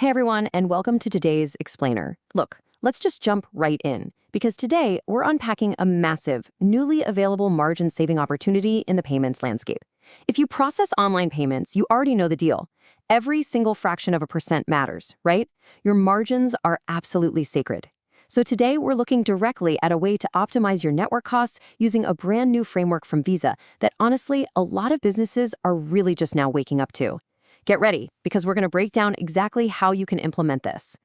Hey everyone, and welcome to today's Explainer. Look, let's just jump right in, because today we're unpacking a massive, newly available margin-saving opportunity in the payments landscape. If you process online payments, you already know the deal. Every single fraction of a percent matters, right? Your margins are absolutely sacred. So today we're looking directly at a way to optimize your network costs using a brand new framework from Visa that honestly, a lot of businesses are really just now waking up to. Get ready, because we're going to break down exactly how you can implement this.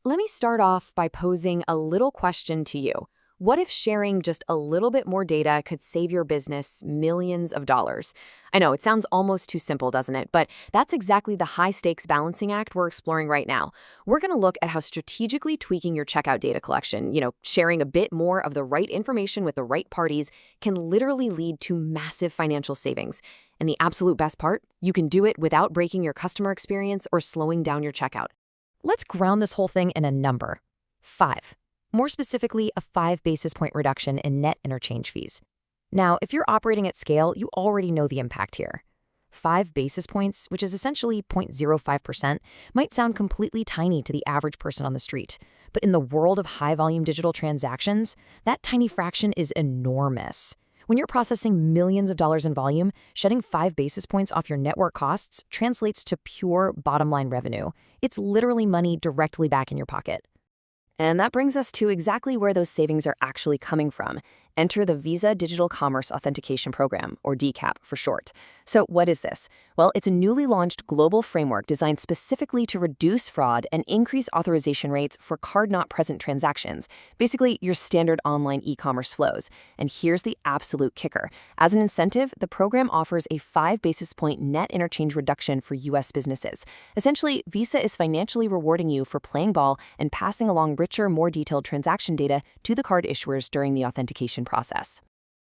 Let me start off by posing a little question to you. What if sharing just a little bit more data could save your business millions of dollars? I know, it sounds almost too simple, doesn't it? But that's exactly the high-stakes balancing act we're exploring right now. We're going to look at how strategically tweaking your checkout data collection, sharing a bit more of the right information with the right parties, can literally lead to massive financial savings. And the absolute best part, you can do it without breaking your customer experience or slowing down your checkout. Let's ground this whole thing in a number. 5. More specifically, a 5 basis point reduction in net interchange fees. Now, if you're operating at scale, you already know the impact here. 5 basis points, which is essentially 0.05%, might sound completely tiny to the average person on the street. But in the world of high-volume digital transactions, that tiny fraction is enormous. When you're processing millions of dollars in volume, shedding 5 basis points off your network costs translates to pure bottom-line revenue. It's literally money directly back in your pocket. And that brings us to exactly where those savings are actually coming from. Enter the Visa Digital Commerce Authentication Program, or DCAP for short. So what is this? Well, it's a newly launched global framework designed specifically to reduce fraud and increase authorization rates for card-not-present transactions, basically your standard online e-commerce flows. And here's the absolute kicker. As an incentive, the program offers a 5 basis point net interchange reduction for U.S. businesses. Essentially, Visa is financially rewarding you for playing ball and passing along richer, more detailed transaction data to the card issuers during the authentication process.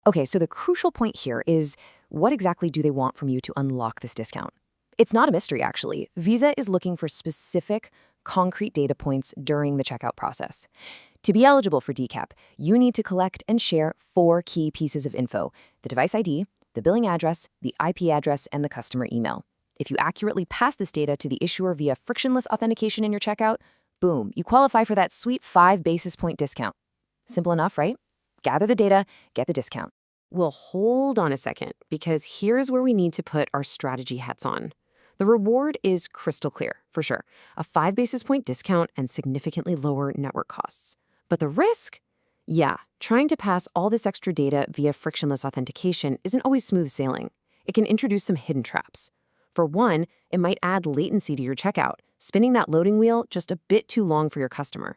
Okay, so the crucial point here is, what exactly do they want from you to unlock this discount? It's not a mystery, actually. Visa is looking for specific, concrete data points during the checkout process. To be eligible for DCAP, you need to collect and share 4 key pieces of info: the device ID, the billing address, the IP address, and the customer email. If you accurately pass this data to the issuer via frictionless authentication in your checkout, boom, you qualify for that sweet 5 basis point discount. Simple enough, right? Gather the data, get the discount. Well, hold on a second, because here's where we need to put our strategy hats on. The reward is crystal clear, for sure. A 5 basis point discount and significantly lower network costs. But the risk? Yeah, trying to pass all this extra data via frictionless authentication isn't always smooth sailing. It can introduce some hidden traps. For one, it might add latency to your checkout, spinning that loading wheel just a bit too long for your customer.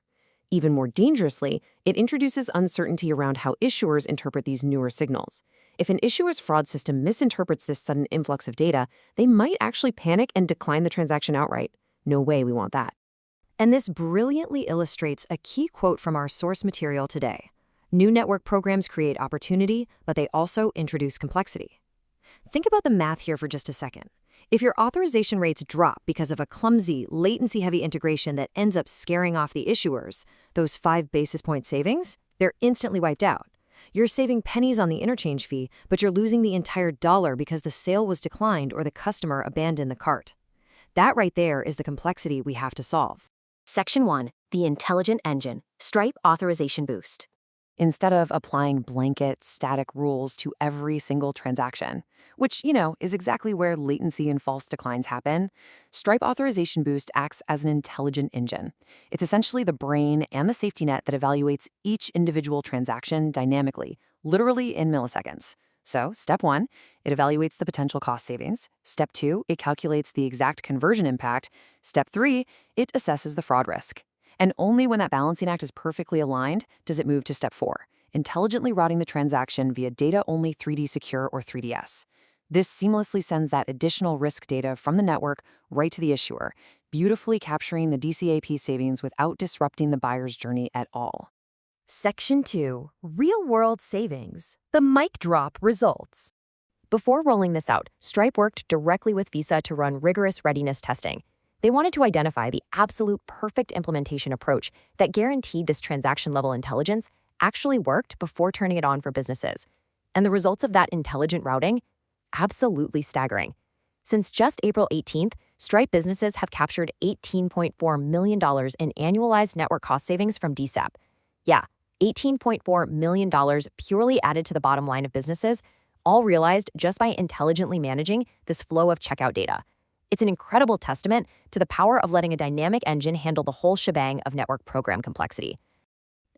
Even more dangerously, it introduces uncertainty around how issuers interpret these newer signals. If an issuer's fraud system misinterprets this sudden influx of data, they might actually panic and decline the transaction outright. No way we want that. And this brilliantly illustrates a key quote from our source material today. New network programs create opportunity, but they also introduce complexity. Think about the math here for just a second. If your authorization rates drop because of a clumsy, latency-heavy integration that ends up scaring off the issuers, those 5 basis point savings, they're instantly wiped out. You're saving pennies on the interchange fee, but you're losing the entire dollar because the sale was declined or the customer abandoned the cart. That right there is the complexity we have to solve. Section 1. The Intelligent Engine. Stripe Authorization Boost. Instead of applying blanket, static rules to every single transaction, which, is exactly where latency and false declines happen, Stripe Authorization Boost acts as an intelligent engine. It's essentially the brain and the safety net that evaluates each individual transaction dynamically, literally in milliseconds. So, step 1, it evaluates the potential cost savings. Step 2, it calculates the exact conversion impact. Step 3, it assesses the fraud risk. And only when that balancing act is perfectly aligned does it move to step 4, intelligently routing the transaction via data-only 3D Secure or 3DS. This seamlessly sends that additional risk data from the network right to the issuer, beautifully capturing the DCAP savings without disrupting the buyer's journey at all. Section 2. Real-world savings. The mic drop results. Before rolling this out, Stripe worked directly with Visa to run rigorous readiness testing. They wanted to identify the absolute perfect implementation approach that guaranteed this transaction-level intelligence actually worked before turning it on for businesses. And the results of that intelligent routing? Absolutely staggering. Since just April 18th, Stripe businesses have captured $18.4 million in annualized network cost savings from DCAP. Yeah, $18.4 million purely added to the bottom line of businesses, all realized just by intelligently managing this flow of checkout data. It's an incredible testament to the power of letting a dynamic engine handle the whole shebang of network program complexity.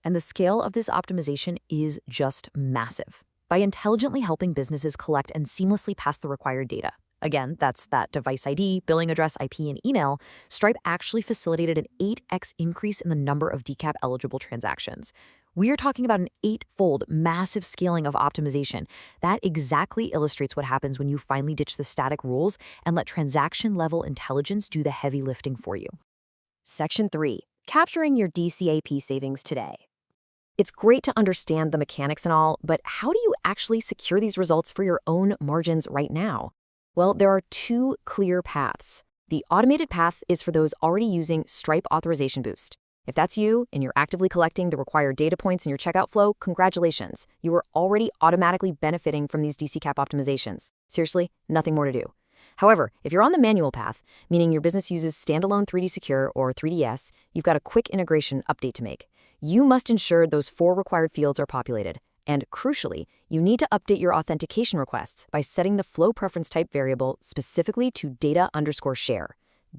And the scale of this optimization is just massive. By intelligently helping businesses collect and seamlessly pass the required data, again, that's that device ID, billing address, IP, and email, Stripe actually facilitated an 8x increase in the number of DCAP-eligible transactions. We are talking about an 8-fold massive scaling of optimization. That exactly illustrates what happens when you finally ditch the static rules and let transaction-level intelligence do the heavy lifting for you. Section 3. Capturing your DCAP savings today. It's great to understand the mechanics and all, but how do you actually secure these results for your own margins right now? Well, there are two clear paths. The automated path is for those already using Stripe Authorization Boost. If that's you and you're actively collecting the required data points in your checkout flow, congratulations. You are already automatically benefiting from these DCAP optimizations. Seriously, nothing more to do. However, if you're on the manual path, meaning your business uses standalone 3D Secure or 3DS, you've got a quick integration update to make. You must ensure those 4 required fields are populated. And crucially, you need to update your authentication requests by setting the flow preference type variable specifically to data_share.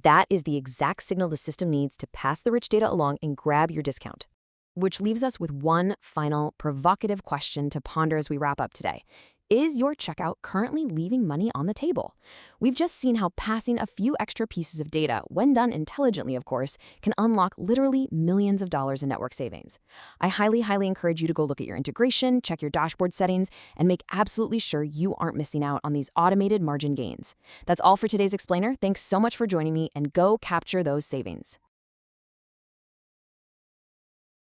That is the exact signal the system needs to pass the rich data along and grab your discount. Which leaves us with one final provocative question to ponder as we wrap up today. Is your checkout currently leaving money on the table? We've just seen how passing a few extra pieces of data, when done intelligently, of course, can unlock literally millions of dollars in network savings. I highly encourage you to go look at your integration, check your dashboard settings, and make absolutely sure you aren't missing out on these automated margin gains. That's all for today's Explainer. Thanks so much for joining me, and go capture those savings.